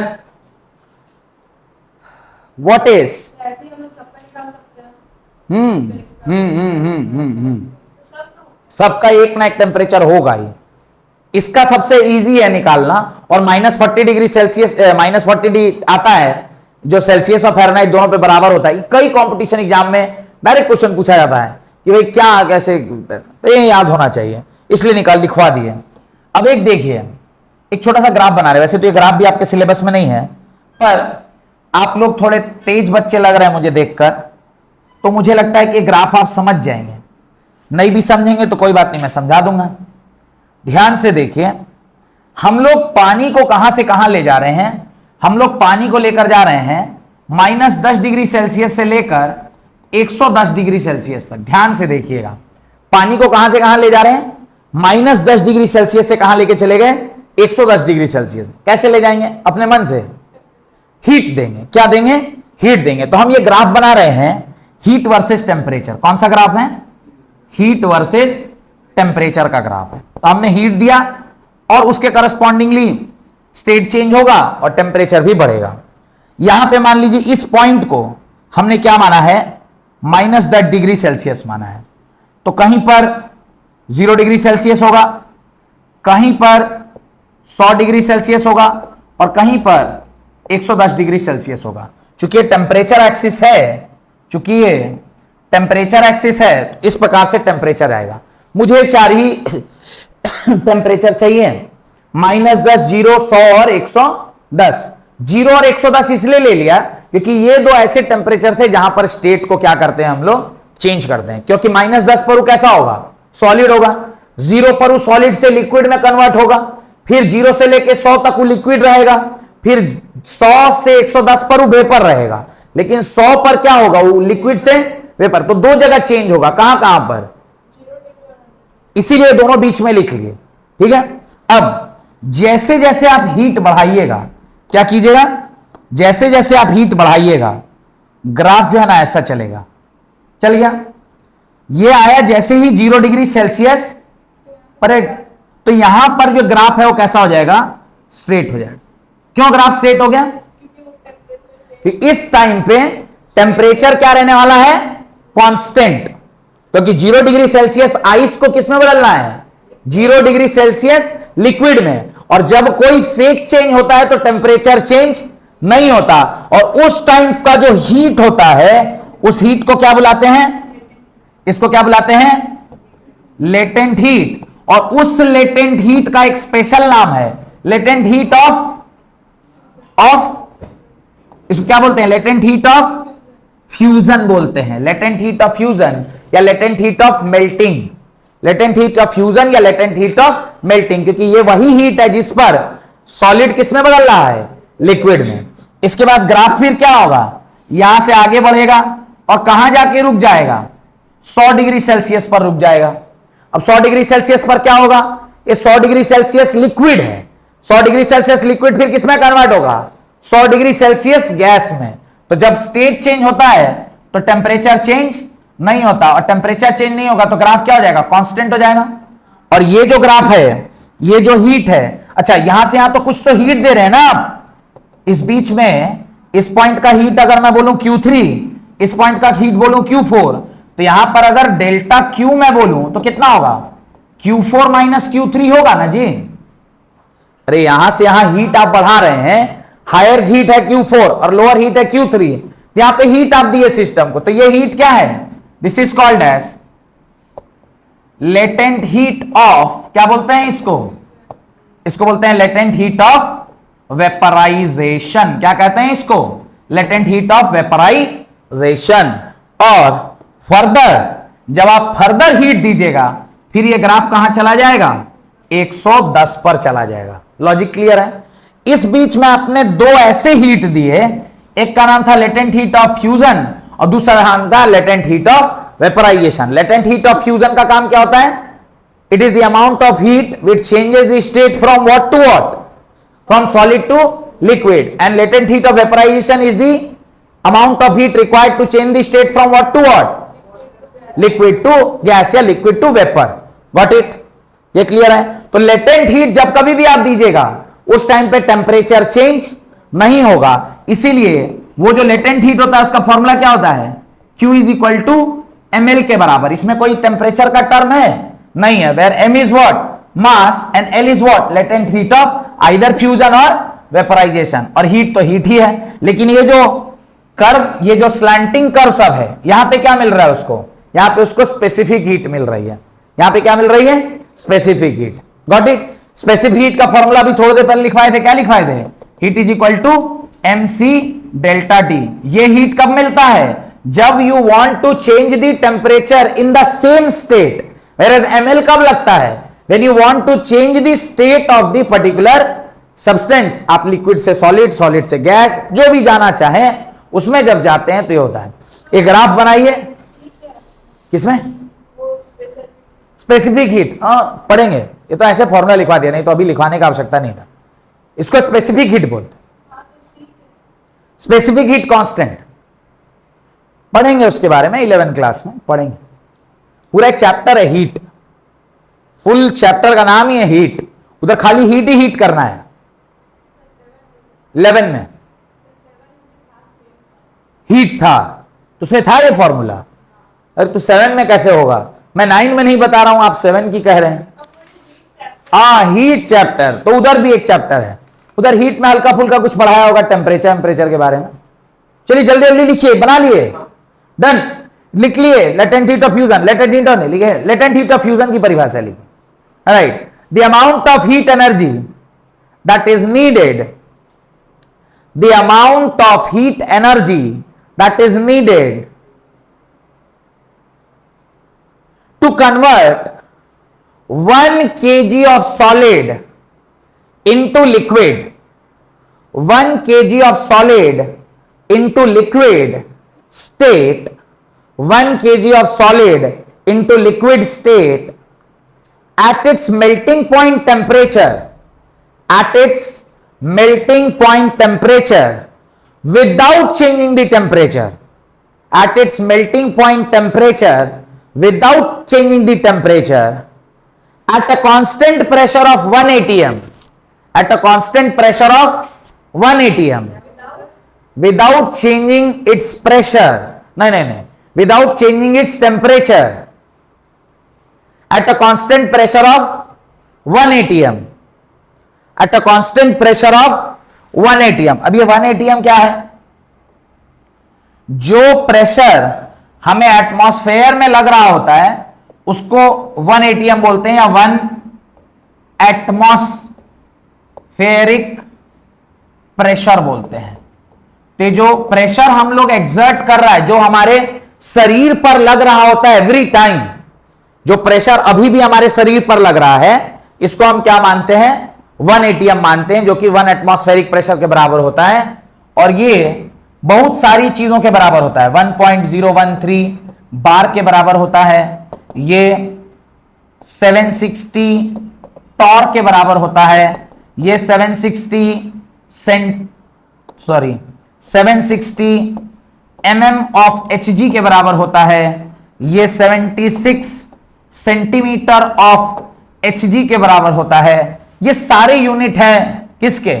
व्हाट इज सबका एक ना एक टेम्परेचर होगा ही। इसका सबसे इजी है निकालना, और -40 डिग्री सेल्सियस -40 आता है जो सेल्सियस और फ़ारेनहाइट दोनों पे बराबर होता है। कई कंपटीशन एग्जाम में डायरेक्ट क्वेश्चन पूछा जाता है कि भाई क्या कैसे, तो ये याद होना चाहिए, इसलिए लिखवा दिए। अब एक देखिए, एक छोटा सा ग्राफ बना रहे। वैसे तो ये ग्राफ भी आपके सिलेबस में नहीं है, पर आप लोग थोड़े तेज बच्चे लग रहे हैं मुझे देखकर, तो मुझे लगता है कि ग्राफ आप समझ जाएंगे। नहीं भी समझेंगे तो कोई बात नहीं, मैं समझा दूंगा। ध्यान से देखिए, हम लोग पानी को कहां से कहां ले जा रहे हैं? हम लोग पानी को लेकर जा रहे हैं -10 डिग्री सेल्सियस से लेकर 110 डिग्री सेल्सियस तक। ध्यान से देखिएगा, पानी को कहां से कहां ले जा रहे हैं? -10 डिग्री सेल्सियस से कहां लेके चले गए? 110 डिग्री सेल्सियस। कैसे ले जाएंगे? अपने मन से हीट देंगे। क्या देंगे? हीट देंगे। तो हम ये ग्राफ बना रहे हैं हीट वर्सेस टेम्परेचर। कौन सा ग्राफ है? हीट वर्सेस टेम्परेचर का ग्राफ है। तो हमने हीट दिया और उसके करस्पॉन्डिंगली स्टेट चेंज होगा और टेम्परेचर भी बढ़ेगा। यहां पे मान लीजिए इस पॉइंट को हमने क्या माना है? -10 डिग्री सेल्सियस माना है। तो कहीं पर 0 डिग्री सेल्सियस होगा, कहीं पर 100 डिग्री सेल्सियस होगा, और कहीं पर 110 डिग्री सेल्सियस होगा। चूंकि टेम्परेचर एक्सिस है, चूंकि ये टेम्परेचर एक्सिस है, इस प्रकार से टेम्परेचर आएगा। मुझे 4 ही टेम्परेचर चाहिए, -10, 0, 100 और 110। 0 और 110 इसलिए ले लिया क्योंकि ये दो ऐसे टेम्परेचर थे जहां पर स्टेट को क्या करते हैं हम लोग? चेंज करते हैं। क्योंकि -10 पर वो कैसा होगा? सॉलिड होगा। 0 पर वो सॉलिड से लिक्विड में कन्वर्ट होगा, फिर 0 से लेके 100 तक वो लिक्विड रहेगा, फिर 100 से 110 पर वो वेपर रहेगा, लेकिन 100 पर क्या होगा? वो लिक्विड से वेपर। तो दो जगह चेंज होगा। कहां कहां पर? इसीलिए दोनों बीच में लिख लिए। ठीक है। अब जैसे जैसे आप हीट बढ़ाइएगा, क्या कीजिएगा? जैसे जैसे आप हीट बढ़ाइएगा, ग्राफ जो है ना ऐसा चलेगा। चल गया? ये आया जैसे ही 0 डिग्री सेल्सियस पर, तो यहां पर जो ग्राफ है वो कैसा हो जाएगा? स्ट्रेट हो जाएगा। क्यों ग्राफ स्ट्रेट हो गया? इस टाइम पे टेम्परेचर क्या रहने वाला है? कांस्टेंट। क्योंकि 0 डिग्री सेल्सियस आइस को किस में बदलना है? 0 डिग्री सेल्सियस लिक्विड में। और जब कोई फेज चेंज होता है तो टेम्परेचर चेंज नहीं होता, और उस टाइम का जो हीट होता है उस हीट को क्या बुलाते हैं? इसको क्या बुलाते हैं? Latent heat. और उस लेटेंट हीट का एक स्पेशल नाम है, लेटेंट हीट ऑफ इसको क्या बोलते हैं? लेटेंट हीट ऑफ फ्यूजन बोलते हैं। लेटेंट हीट ऑफ फ्यूजन या latent heat of melting. Latent heat of fusion या लेटेंट हीट ऑफ मेल्टिंग, क्योंकि ये वही हीट है जिस पर सॉलिड किस में बदल रहा है? लिक्विड में। इसके बाद ग्राफ फिर क्या होगा? यहां से आगे बढ़ेगा और कहां जाके रुक जाएगा? 100 डिग्री सेल्सियस पर रुक जाएगा। अब 100 डिग्री सेल्सियस पर क्या होगा? ये 100 डिग्री सेल्सियस लिक्विड है। 100 डिग्री सेल्सियस लिक्विड फिर किसमें कन्वर्ट होगा? 100 डिग्री सेल्सियस गैस में। तो जब स्टेट चेंज होता है तो टेम्परेचर चेंज नहीं होता, और टेम्परेचर चेंज नहीं होगा तो ग्राफ क्या हो जाएगा? कांस्टेंट हो जाएगा। और ये जो ग्राफ है, ये जो हीट है, अच्छा यहां से यहां तो कुछ तो हीट दे रहे हैं ना आप। इस बीच में इस पॉइंट का हीट अगर मैं बोलूं Q3, इस पॉइंट का हीट बोलूं Q4, तो यहां पर अगर डेल्टा Q मैं बोलूं तो कितना होगा? Q4 माइनस Q3 होगा ना जी। अरे यहां से यहां हीट आप बढ़ा रहे हैं, हायर हीट है Q4 और लोअर हीट है Q3। यहां पे हीट आप दिए सिस्टम को, तो ये हीट क्या है? This is called as latent heat of, क्या बोलते हैं इसको? इसको बोलते हैं लेटेंट हीट ऑफ वेपराइजेशन। क्या कहते हैं इसको? Latent heat of vaporisation. और फर्दर जब आप फर्दर हीट दीजिएगा फिर ये ग्राफ कहां चला जाएगा, 110 पर चला जाएगा। लॉजिक क्लियर है। इस बीच में आपने दो ऐसे हीट दिए, एक का नाम था लेटेंट हीट ऑफ फ्यूजन और दूसरा नाम था latent heat of vaporisation. Latent heat of fusion का काम क्या होता है, it is the amount of heat which changes the state from what to what, from solid to liquid, and latent heat of vaporisation is the amount of heat required to change the state from what to what, liquid to gas या liquid to vapour. Got it, ये clear है। तो latent heat जब कभी भी आप दीजिएगा उस टाइम पे टेम्परेचर चेंज नहीं होगा, इसीलिए वो जो लेटेंट हीट होता है उसका फॉर्मूला क्या होता है, Q is equal to ml के बराबर। इसमें कोई टेम्परेचर का टर्म है नहीं है, where m is what, mass, and l is what, latent heat of either fusion और वेपराइजेशन। और हीट तो हीट ही है, लेकिन ये जो कर्व, ये जो स्लैंटिंग कर्व सब है, यहां पे क्या मिल रहा है उसको, यहां पे उसको स्पेसिफिक हीट मिल रही है। यहां पे क्या मिल रही है, specific heat. Got it. Specific heat का फॉर्मूला भी थोड़ी देर पहले लिखवाए थे, क्या लिखवाए थे, heat is equal to mc delta T. ये हीट कब मिलता है, जब you want to change the temperature in the same state, whereas ml कब लगता है, when you want to change the state of the particular substance. आप liquid से सॉलिड, सॉलिड से गैस, जो भी जाना चाहें उसमें जब जाते हैं तो ये होता है। एक ग्राफ बनाइए, किसमें, स्पेसिफिक हीट, पढ़ेंगे, ये तो ऐसे फॉर्मूला लिखवा दिया, नहीं तो अभी लिखवाने का आवश्यकता नहीं था। इसको स्पेसिफिक हीट बोलते, स्पेसिफिक हीट कांस्टेंट, पढ़ेंगे उसके बारे में 11 क्लास में पढ़ेंगे। पूरा एक चैप्टर है हीट, फुल चैप्टर का नाम ही है हीट, उधर खाली हीट ही हीट करना है। 11 में हीट था तो उसमें था ये फॉर्मूला। अरे तो 7 में कैसे होगा, मैं 9 में नहीं बता रहा हूं, आप 7 की कह रहे हैं। हीट चैप्टर तो उधर भी एक चैप्टर है, उधर हीट में हल्का फुल्का कुछ पढ़ाया होगा, टेम्परेचर के बारे में। चलिए जल्दी जल्दी लिखिए, बना लिए, डन, लिख लिए। Latent heat of fusion, latent heat नहीं लिखे, लेटेंट हीट ऑफ फ्यूजन की परिभाषा लिखी। Right, the amount of heat energy that is needed, the amount of heat energy that is needed to convert 1 kg of solid into liquid, 1 kg of solid into liquid state, 1 kg of solid into liquid state at its melting point temperature, at its melting point temperature without changing the temperature, at its melting point temperature without changing the temperature at a constant pressure of 1 atm, at a constant pressure of 1 atm without changing its pressure, नहीं, without changing its temperature at a constant pressure of 1 atm, at a constant pressure of 1 atm। अब ये 1 atm क्या है, जो pressure हमें atmosphere में लग रहा होता है उसको 1 atm बोलते हैं, या 1 एटमॉस्फेरिक प्रेशर बोलते हैं। तो जो प्रेशर हम लोग एग्जर्ट कर रहा है, जो हमारे शरीर पर लग रहा होता है एवरी टाइम, जो प्रेशर अभी भी हमारे शरीर पर लग रहा है, इसको हम क्या मानते हैं, 1 atm मानते हैं, जो कि 1 एटमॉस्फेरिक प्रेशर के बराबर होता है। और ये बहुत सारी चीजों के बराबर होता है, 1.013 बार के बराबर होता है, ये 760 टॉर्क के बराबर होता है, ये 760 mm ऑफ Hg के बराबर होता है, ये 76 सेंटीमीटर ऑफ Hg के बराबर होता है। ये सारे यूनिट है किसके,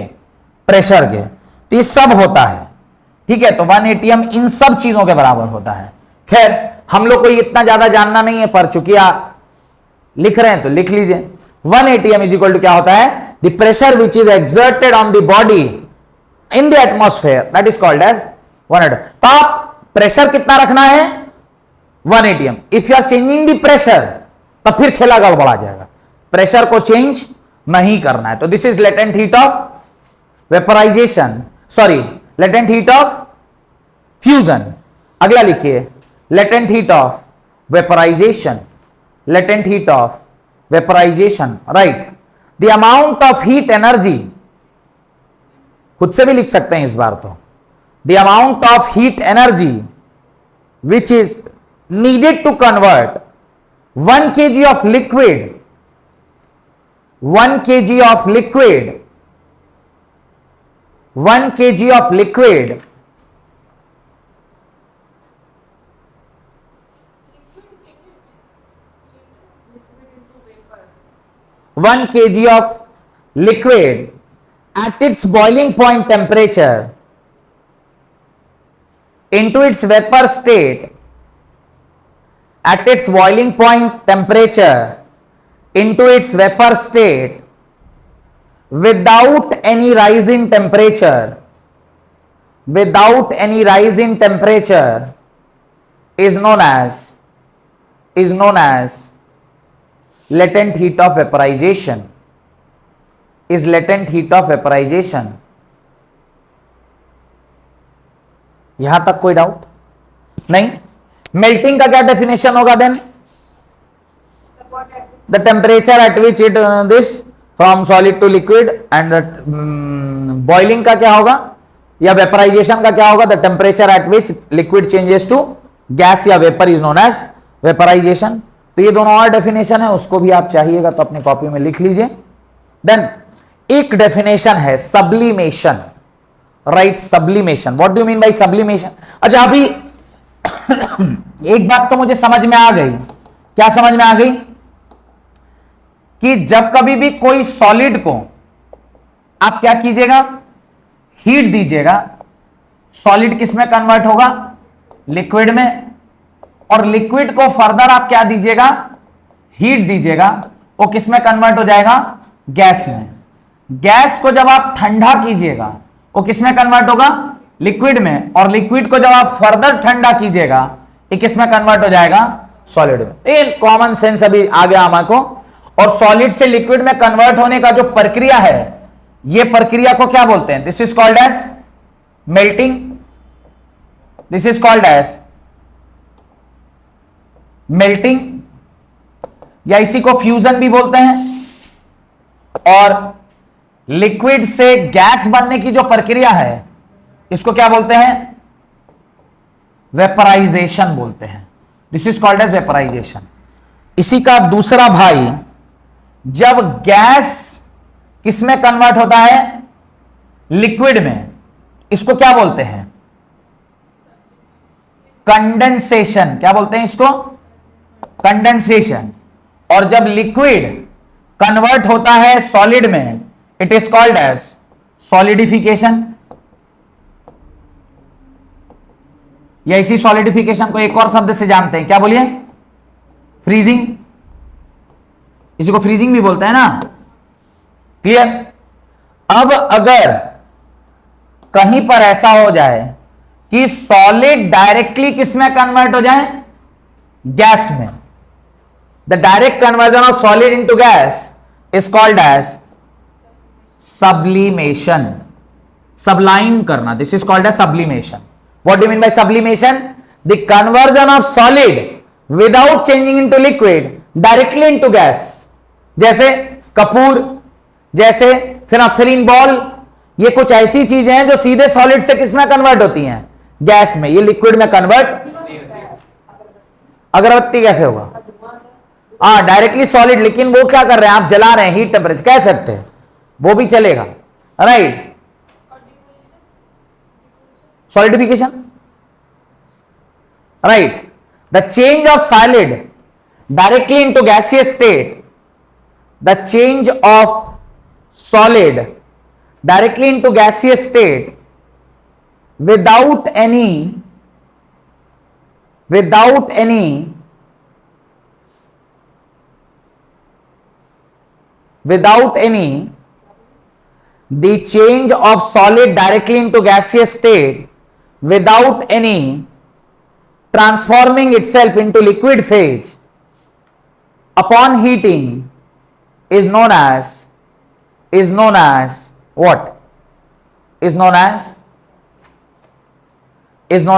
प्रेशर के। तो ये सब होता है, ठीक है। तो 1 atm इन सब चीजों के बराबर होता है। खैर हम लोग को इतना ज्यादा जानना नहीं है, पर चूंकि आप लिख रहे हैं तो लिख लीजिए। 1 atm इज इक्वल टू क्या होता है, the pressure which is exerted on the body in the atmosphere, that is called as 1 atm। तो आप प्रेशर कितना रखना है, 1 atm। If you are changing the pressure, तब फिर खेला गड़बड़ा जाएगा, प्रेशर को चेंज नहीं करना है। तो this is latent heat of vaporisation, sorry latent heat of fusion. अगला लिखिए, latent heat of vaporisation, latent heat of vaporization, right? The amount of heat energy, खुद से भी लिख सकते हैं इस बार तो, the amount of heat energy which is needed to convert 1 kg of liquid, 1 kg of liquid, 1 kg of liquid 1 kg of liquid at its boiling point temperature into its vapor state, at its boiling point temperature into its vapor state without any rise in temperature, without any rise in temperature is known as latent heat of vaporization, is latent heat of vaporization. यहां तक कोई doubt नहीं? Melting का क्या definition होगा then? The temperature at which it this from solid to liquid, and boiling का क्या होगा या वेपराइजेशन का क्या होगा? The temperature at which liquid changes to gas या vapour is known as vaporisation. तो ये दोनों और डेफिनेशन है, उसको भी आप चाहिएगा तो अपनी कॉपी में लिख लीजिए. देन एक डेफिनेशन है sublimation, right? Sublimation, what do you mean by sublimation? अच्छा अभी एक बात तो मुझे समझ में आ गई. क्या समझ में आ गई? कि जब कभी भी कोई सॉलिड को आप क्या कीजिएगा, हीट दीजिएगा, सॉलिड किस में कन्वर्ट होगा? लिक्विड में. और लिक्विड को फर्दर आप क्या दीजिएगा? हीट दीजिएगा, वो किस में कन्वर्ट हो जाएगा? गैस में. गैस को जब आप ठंडा कीजिएगा वो किस में कन्वर्ट होगा? लिक्विड में. और लिक्विड को जब आप फर्दर ठंडा कीजिएगा ये किस में कन्वर्ट हो जाएगा? सॉलिड में. ये कॉमन सेंस अभी आ गया हमारे को. और सॉलिड से लिक्विड में कन्वर्ट होने का जो प्रक्रिया है, ये प्रक्रिया को क्या बोलते हैं? This is called as melting. This is called as melting, या इसी को फ्यूजन भी बोलते हैं. और लिक्विड से गैस बनने की जो प्रक्रिया है इसको क्या बोलते हैं? वेपराइजेशन बोलते हैं. This is called as vaporisation. इसी का दूसरा भाई, जब गैस किस में कन्वर्ट होता है? लिक्विड में, इसको क्या बोलते हैं? कंडेंसेशन. क्या बोलते हैं इसको? कंडेंसेशन. और जब लिक्विड कन्वर्ट होता है सॉलिड में, it is called as solidification. या इसी सॉलिडिफिकेशन को एक और शब्द से जानते हैं, क्या बोलिए? फ्रीजिंग. इसी को फ्रीजिंग भी बोलते हैं ना. क्लियर? अब अगर कहीं पर ऐसा हो जाए कि सॉलिड डायरेक्टली किस में कन्वर्ट हो जाए? गैस में. The direct conversion of solid into gas is called as sublimation. Sublime करना, this is called as sublimation. What do you mean by sublimation? The conversion of solid without changing into liquid directly into gas. जैसे कपूर, जैसे phenolphthalein ball, ये कुछ ऐसी चीजें हैं जो सीधे सॉलिड से किस में कन्वर्ट होती हैं? गैस में. ये लिक्विड में कन्वर्ट. अगरबत्ती कैसे होगा? हाँ, डायरेक्टली सॉलिड. लेकिन वो क्या कर रहे हैं? आप जला रहे हैं, हीट टेम्परेचर कह सकते हैं, वो भी चलेगा, right? Solidification, right? The change of solid directly into gaseous state, the change of solid directly into gaseous state without any the change of solid directly into gaseous state without any transforming itself into liquid phase upon heating is known as what? Is known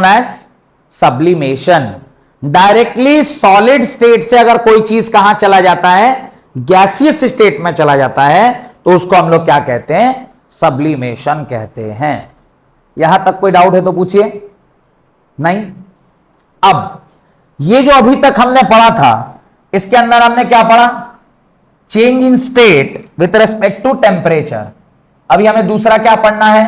as sublimation. Directly solid state से अगर कोई चीज कहां चला जाता है, gaseous state में चला जाता है, तो उसको हम लोग क्या कहते हैं, सब्लिमेशन कहते हैं। यहां तक कोई डाउट है तो पूछिए। नहीं। अब ये जो अभी तक हमने पढ़ा था, इसके अंदर हमने क्या पढ़ा, change in state with respect to temperature. अभी हमें दूसरा क्या पढ़ना है,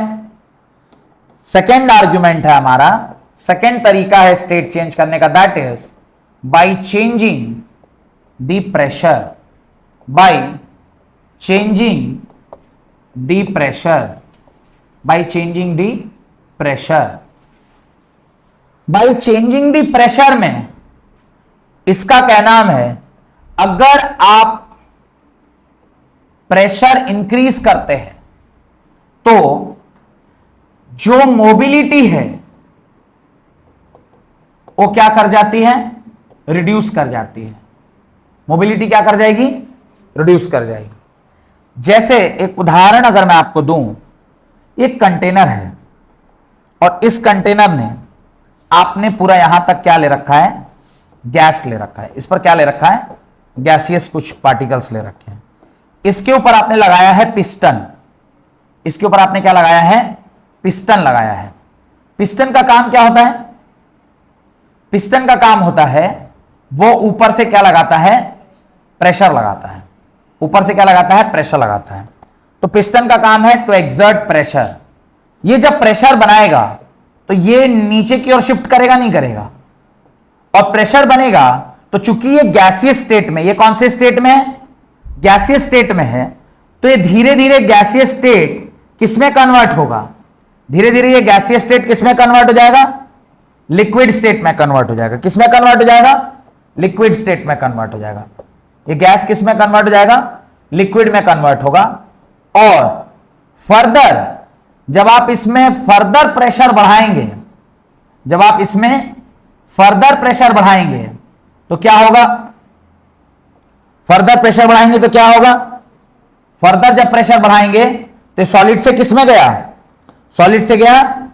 सेकेंड आर्ग्यूमेंट है हमारा, सेकेंड तरीका है स्टेट चेंज करने का, that is by changing the pressure, by changing the pressure, by changing the pressure. By changing the pressure में इसका क्या नाम है, अगर आप प्रेशर इंक्रीज करते हैं तो जो मोबिलिटी है वो क्या कर जाती है, रिड्यूस कर जाती है। मोबिलिटी क्या कर जाएगी, रिड्यूस कर जाएगी। जैसे एक उदाहरण अगर मैं आपको दूं, एक कंटेनर है और इस कंटेनर ने आपने पूरा यहां तक क्या ले रखा है, गैस ले रखा है। इस पर क्या ले रखा है, गैसियस कुछ पार्टिकल्स ले रखे हैं। इसके ऊपर आपने लगाया है पिस्टन, इसके ऊपर आपने क्या लगाया है, पिस्टन लगाया है। पिस्टन का काम क्या होता है, पिस्टन का काम होता है वो ऊपर से क्या लगाता है, प्रेशर लगाता है। ऊपर से क्या लगाता है, प्रेशर लगाता है। तो पिस्टन का काम है टू एक्सर्ट प्रेशर। ये जब प्रेशर बनाएगा तो ये नीचे की ओर शिफ्ट करेगा, नहीं करेगा, और प्रेशर बनेगा तो चूंकि ये गैसियस स्टेट में, ये कौन से स्टेट में है, गैसियस स्टेट में है, तो ये धीरे धीरे गैसियस स्टेट किसमें कन्वर्ट होगा, धीरे धीरे ये गैसियस स्टेट किसमें कन्वर्ट हो जाएगा, लिक्विड स्टेट में कन्वर्ट हो जाएगा। किसमें कन्वर्ट हो जाएगा, लिक्विड स्टेट में कन्वर्ट हो जाएगा। ये गैस किसमें कन्वर्ट हो जाएगा, लिक्विड में कन्वर्ट होगा। और फर्दर जब आप इसमें फर्दर प्रेशर बढ़ाएंगे, जब आप इसमें फर्दर प्रेशर बढ़ाएंगे तो क्या होगा, फर्दर प्रेशर बढ़ाएंगे तो क्या होगा, फर्दर जब प्रेशर बढ़ाएंगे तो सॉलिड से किसमें गया, सॉलिड से गया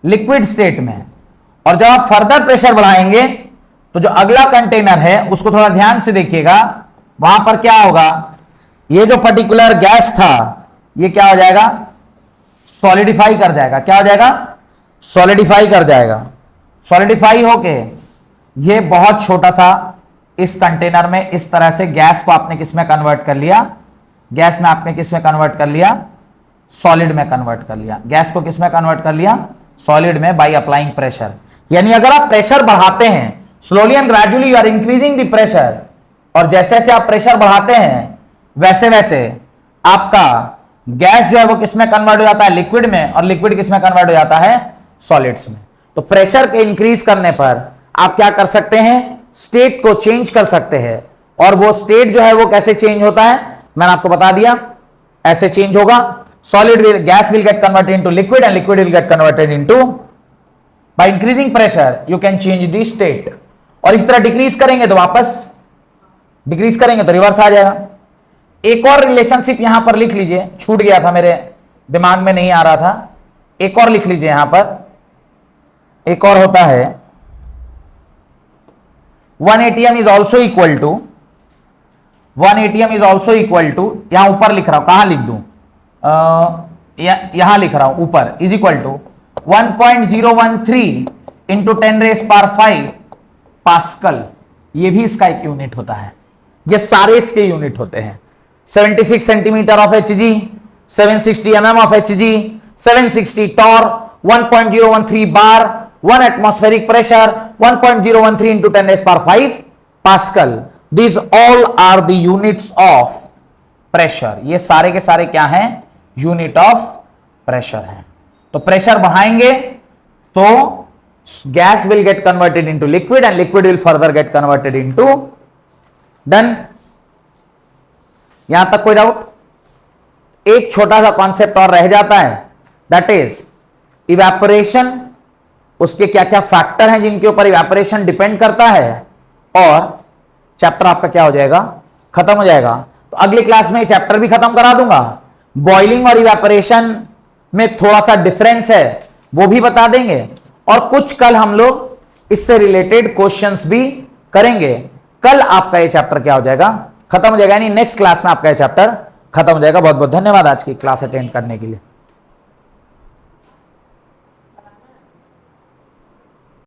लिक्विड स्टेट में। और जब आप फर्दर प्रेशर बढ़ाएंगे तो जो अगला कंटेनर है उसको थोड़ा ध्यान से देखिएगा, वहां पर क्या होगा, ये जो पर्टिकुलर गैस था ये क्या हो जाएगा, सॉलिडिफाई कर जाएगा। क्या हो जाएगा, सॉलिडिफाई कर जाएगा। सॉलिडिफाई होके ये बहुत छोटा सा इस कंटेनर में इस तरह से गैस को आपने किस में कन्वर्ट कर लिया, गैस में आपने किस में कन्वर्ट कर लिया, सॉलिड में कन्वर्ट कर लिया। गैस को किस में कन्वर्ट कर लिया, सॉलिड में, बाय अप्लाइंग प्रेशर। यानी अगर आप प्रेशर बढ़ाते हैं, slowly and gradually you are increasing the pressure, और जैसे जैसे आप प्रेशर बढ़ाते हैं वैसे वैसे आपका गैस जो है वो किस में कन्वर्ट हो जाता है, लिक्विड में, और लिक्विड किस में कन्वर्ट हो जाता है, सॉलिड्स में। तो प्रेशर के इंक्रीज करने पर आप क्या कर सकते हैं, स्टेट को चेंज कर सकते हैं। और वो स्टेट जो है वो कैसे चेंज होता है, मैंने आपको बता दिया, ऐसे चेंज होगा। Solid will, gas will get converted into liquid and liquid will get converted into, by increasing pressure you can change the state. और इस तरह डिक्रीज करेंगे तो वापस, डिक्रीज करेंगे तो रिवर्स आ जाएगा। एक और रिलेशनशिप यहां पर लिख लीजिए, छूट गया था मेरे दिमाग में, नहीं आ रहा था, एक और लिख लीजिए यहां पर। एक और होता है 1 atm is also equal to, 1 atm is also equal to, यहां ऊपर लिख रहा हूं, कहां लिख दूं, यहां लिख रहा हूं ऊपर, is equal to 1.013 into 10⁵ pascal. ये भी इसका एक यूनिट होता है, ये सारे इसके यूनिट होते हैं। 76 centimetre of Hg, 760 mm of Hg, 760 torr, 1.013 bar, 1 atmospheric pressure, 1.013 into 10⁵ pascal. These all are the units of pressure। ये सारे के सारे क्या हैं, यूनिट ऑफ प्रेशर है। तो प्रेशर बढ़ाएंगे तो gas will get converted into liquid and liquid will further get converted into, done. यहां तक कोई डाउट? एक छोटा सा कॉन्सेप्ट और रह जाता है, दैट इज इवेपोरेशन। उसके क्या क्या फैक्टर हैं जिनके ऊपर इवेपोरेशन डिपेंड करता है, और चैप्टर आपका क्या हो जाएगा, खत्म हो जाएगा। तो अगली क्लास में ये चैप्टर भी खत्म करा दूंगा। बॉइलिंग और इवेपोरेशन में थोड़ा सा डिफरेंस है वो भी बता देंगे, और कुछ कल हम लोग इससे रिलेटेड क्वेश्चंस भी करेंगे। कल आपका ये चैप्टर क्या हो जाएगा, खत्म हो जाएगा, यानी नेक्स्ट क्लास में आपका ये चैप्टर खत्म हो जाएगा। बहुत बहुत धन्यवाद आज की क्लास अटेंड करने के लिए।